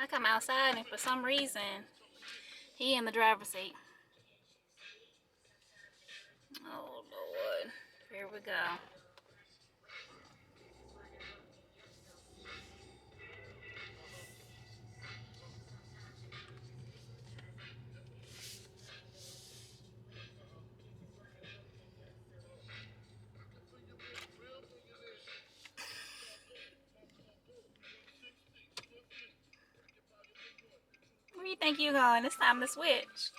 I come outside and for some reason, he in the driver's seat. Oh Lord, here we go. Where you think you going? It's time to switch. What's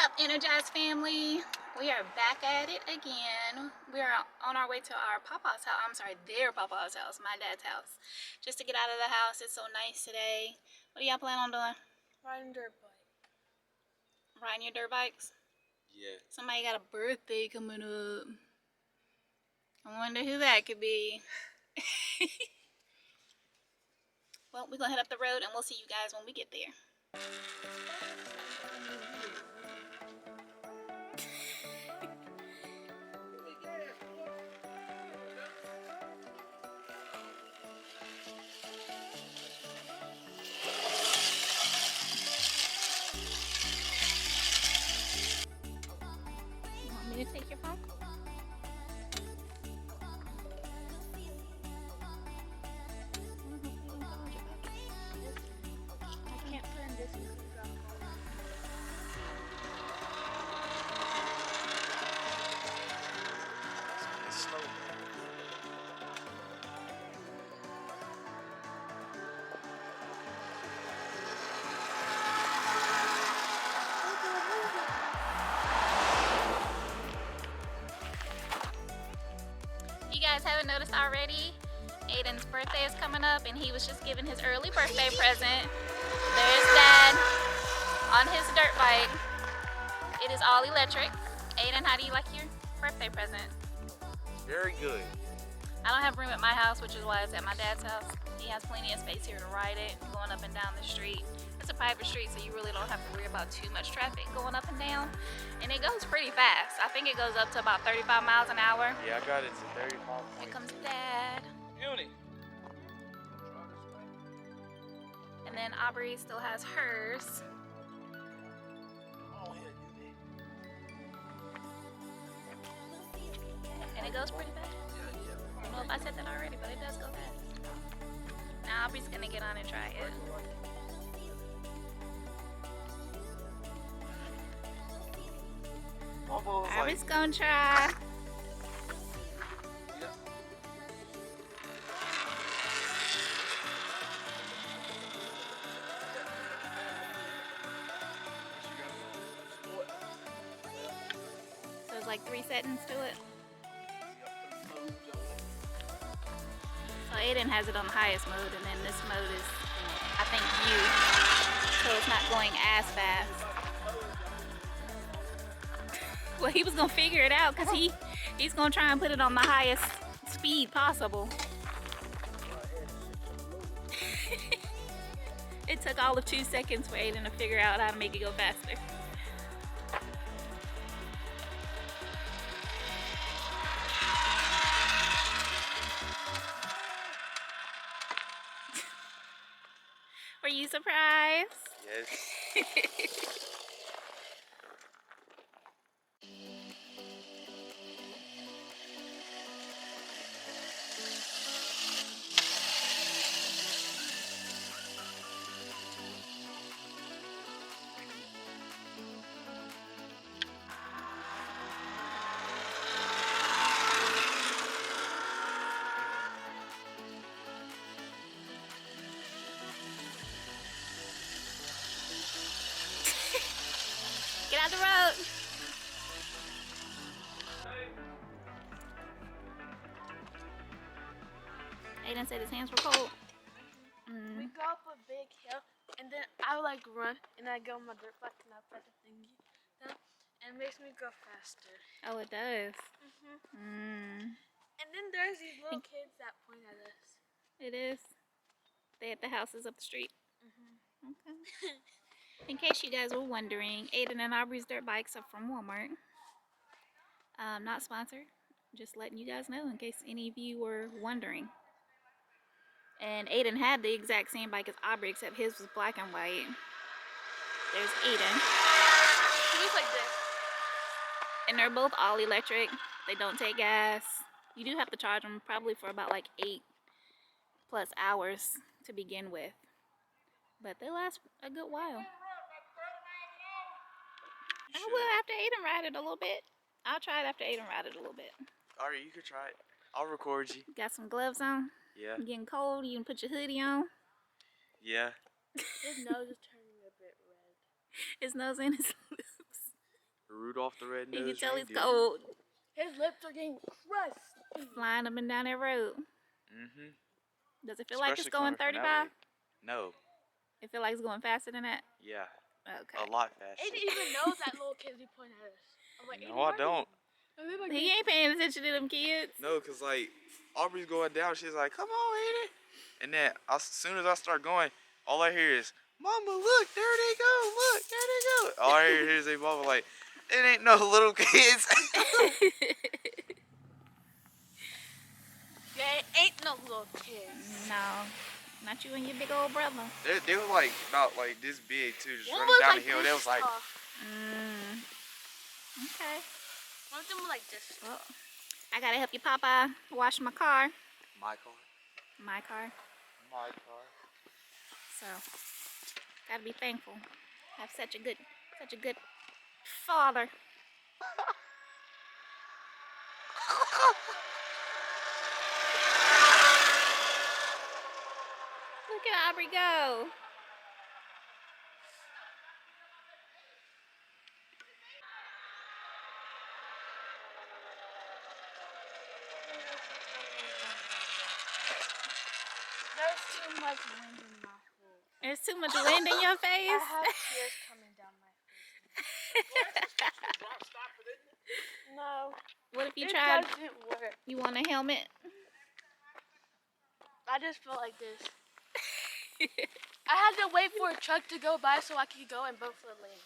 up, Energized family? We are back at it again. We are on our way to our papa's house. I'm sorry, their papa's house, my dad's house. Just to get out of the house. It's so nice today. What do y'all plan on doing? Riding dirt bike. Riding your dirt bikes? Yeah. Somebody got a birthday coming up. I wonder who that could be. Well, we're going to head up the road and we'll see you guys when we get there. You want me to take your phone? I can't turn this because you got It's slow. You guys haven't noticed already, Aiden's birthday is coming up and he was just given his early birthday present. There's Dad on his dirt bike. It is all electric. Aiden, how do you like your birthday present? Very good. I don't have room at my house, which is why it's at my dad's house. He has plenty of space here to ride it, going up and down the street. It's a private street, so you really don't have to worry about too much traffic going up and down. And it goes pretty fast. I think it goes up to about 35 miles an hour. Yeah, I got it to 35. Here comes Dad. Uni. And then Aubrey still has hers. And it goes pretty fast. I don't know if I said that already, but it does go fast. Now Aubrey's gonna get on and try it. Aubrey's gonna try. So there's like 3 settings to it. So Aiden has it on the highest mode, and then this mode is, I think, view. So it's not going as fast. Well, he was gonna figure it out because he's gonna try and put it on the highest speed possible. It took all of 2 seconds for Aiden to figure out how to make it go faster. Were you surprised? Yes. Get out the road. Aiden said his hands were cold. We go up a big hill, and then I like run, and I go on my dirt bike, and I put the thingy down, and it makes me go faster. Oh, it does. And then there's these little kids that point at us. It is. They at the houses up the street. Okay. In case you guys were wondering, Aiden and Aubrey's dirt bikes are from Walmart. Not sponsored. Just letting you guys know in case any of you were wondering. And Aiden had the exact same bike as Aubrey, except his was black and white. There's Aiden. He looks like this. And they're both all electric. They don't take gas. You do have to charge them probably for about like 8+ hours to begin with. But they last a good while. I will after Aiden ride it a little bit. I'll try it after Aiden ride it a little bit. Alright, you can try it. I'll record you. Got some gloves on? Yeah. Getting cold, you can put your hoodie on. Yeah. His nose is turning a bit red. His nose and his lips. Rudolph the Red-Nosed You can tell he's Reindeer. cold. His lips are getting crusty. Flying up and down that road. Mm-hmm. Does it feel like it's Especially going coming from 35? that way. No. It feel like it's going faster than that? Yeah. Okay. A lot faster. Aiden even knows that little kid be pointing at us. I'm like, No, I don't. He ain't paying attention to them kids. No, because, like, Aubrey's going down. She's like, come on, Aiden. And then, as soon as I start going, all I hear is, Mama, look, there they go. Look, there they go. All I hear is a mama like, it ain't no little kids. Yeah, it ain't no little kids. No. Not you and your big old brother. They were, like, about, like, this big, too. Just One running was down like the hill. this They was like, tall. Okay. One of them was like this. Well, I gotta help you, Papa, wash my car. my car. My car. My car. So, gotta be thankful. Have such a good father. Look at Aubrey go. There's too much wind in my face. There's too much wind in your I face. have tears coming down my face. No. What if you It tried? doesn't work. You want a helmet? I just felt like this. I had to wait for a truck to go by so I could go in both the lanes.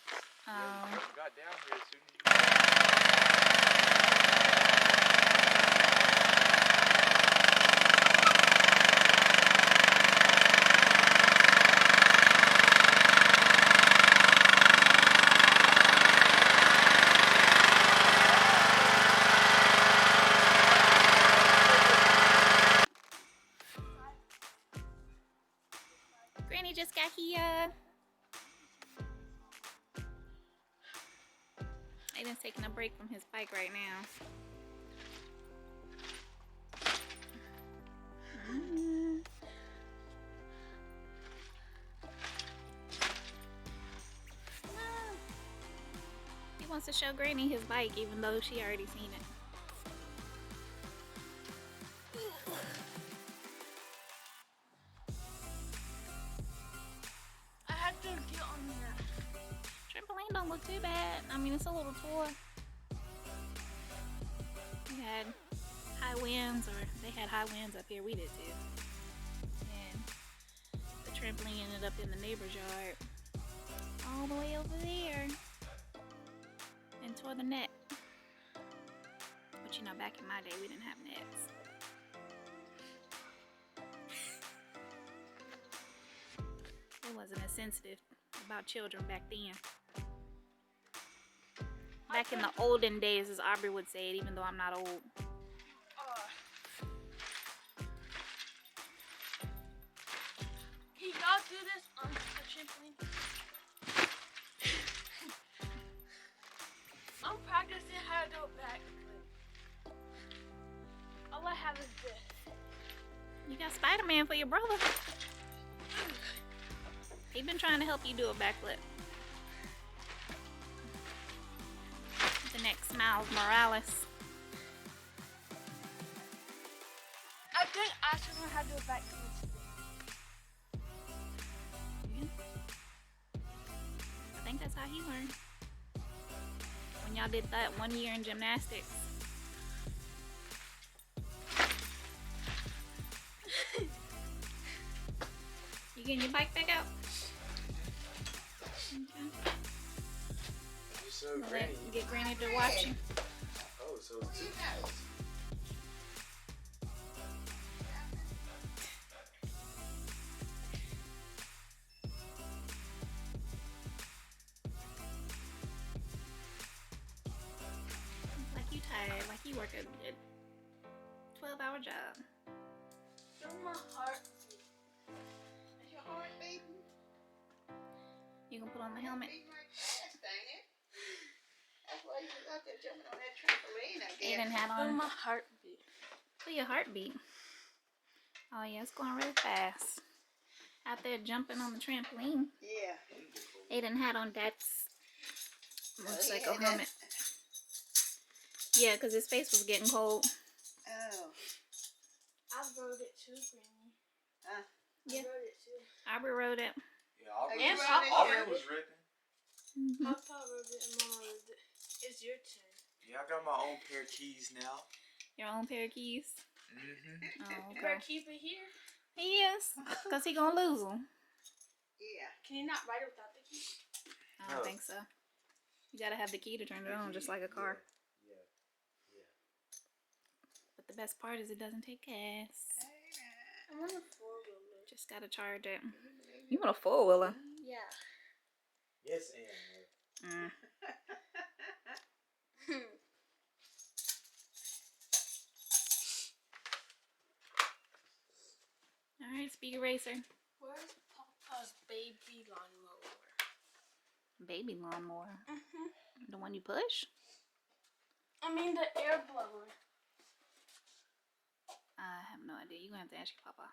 Got down here as soon as you... Granny just got here. Aiden's taking a break from his bike right now. He wants to show Granny his bike even though she already seen it. I had to get on there. Trampoline don't look too bad. I mean, it's a little toy. We had high winds, or they had high winds up here. We did too. And the trampoline ended up in the neighbor's yard, all the way over there, and tore the net. But you know, back in my day, we didn't have nets. It wasn't as sensitive about children back then. Back in the olden days, as Aubrey would say it, even though I'm not old. Can y'all do this on the trampoline? I'm practicing how to do a backflip. All I have is this. You got Spider-Man for your brother. He's been trying to help you do a backflip. The next Miles Morales. I think I should learn how to do a backflip. I think that's how he learned. When y'all did that 1 year in gymnastics. You getting your bike back out? Okay. So, Well, Granny. get Granny to watch you. Oh, so it's 2 guys. it like you work a 12-hour job. Feel my heart. Is your heart beating? You can put on the helmet. Beating right fast, ain't it? That's why you was out there jumping on that trampoline, I guess. Aiden had Feel on. my heartbeat. Feel your heartbeat. Oh yeah, it's going really fast. Out there jumping on the trampoline. Yeah. Aiden had on Dad's motorcycle he had helmet. Yeah, because his face was getting cold. Oh. I rode it too, Granny. Huh? Yeah. I rode it too. Aubrey rode it. Yeah, Aubrey, And Aubrey was wrecking. Mm-hmm. Papa rode it and Mama rode it. It's your turn. Yeah, I got my own pair of keys now. Your own pair of keys. Mm-hmm. Oh, You better okay. keep it here. He is, because he gonna lose them. Yeah. Can you not ride it without the key? I don't think so. You gotta have the key to turn it on, just like a car. Yeah. But the best part is it doesn't take gas. I want a four-wheeler. Just gotta charge it. You want a four-wheeler? Yeah. Yes, and. Mm. Alright, Speed Racer. Where's Papa's baby lawnmower? Baby lawnmower. Mm-hmm. The one you push? I mean the air blower. I have no idea. You're gonna have to ask your papa.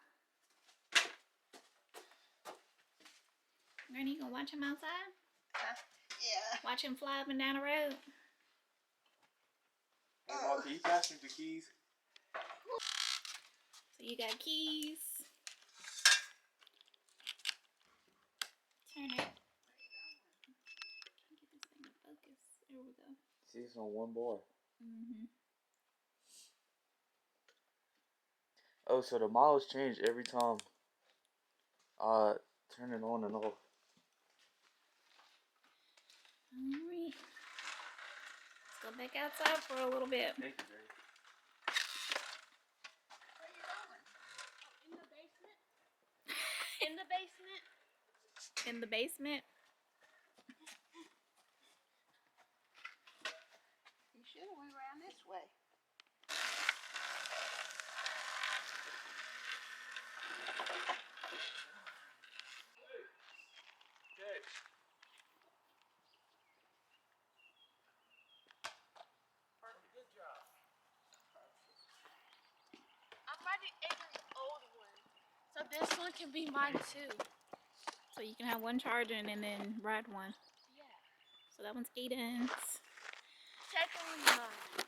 Granny, you gonna watch him outside? Yeah. Watch him fly up and down the road? Hey, Mom, can you pass me the keys? So you got keys. Turn it. Can't get this thing to focus. There we go. See, it's on one bar. Mm-hmm. Oh, so the miles change every time I turn it on and off. Alright. Let's go back outside for a little bit. Thank you, Granny. Where you going? In the basement. In the basement. In the basement. You should have went around this way. Good job. I'm riding Aiden's old one. So this one can be mine too. So you can have one charger and then ride one. Yeah. So that one's Aiden's. Second one's mine.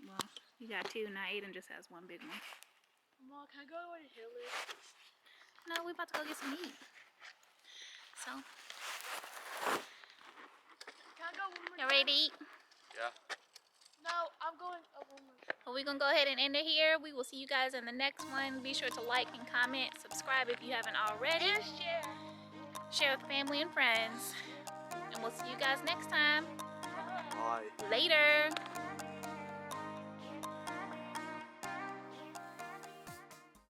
Well, you got two. Now Aiden just has one big one. Mom, can I go where the hill is? No, we're about to go get some meat. So, Can I go one more you ready to eat? Yeah. No, I'm going one more time. Well, we're going to go ahead and end it here. We will see you guys in the next one. Be sure to like and comment. Subscribe if you haven't already. And share. Share with family and friends. And we'll see you guys next time. Bye. Later.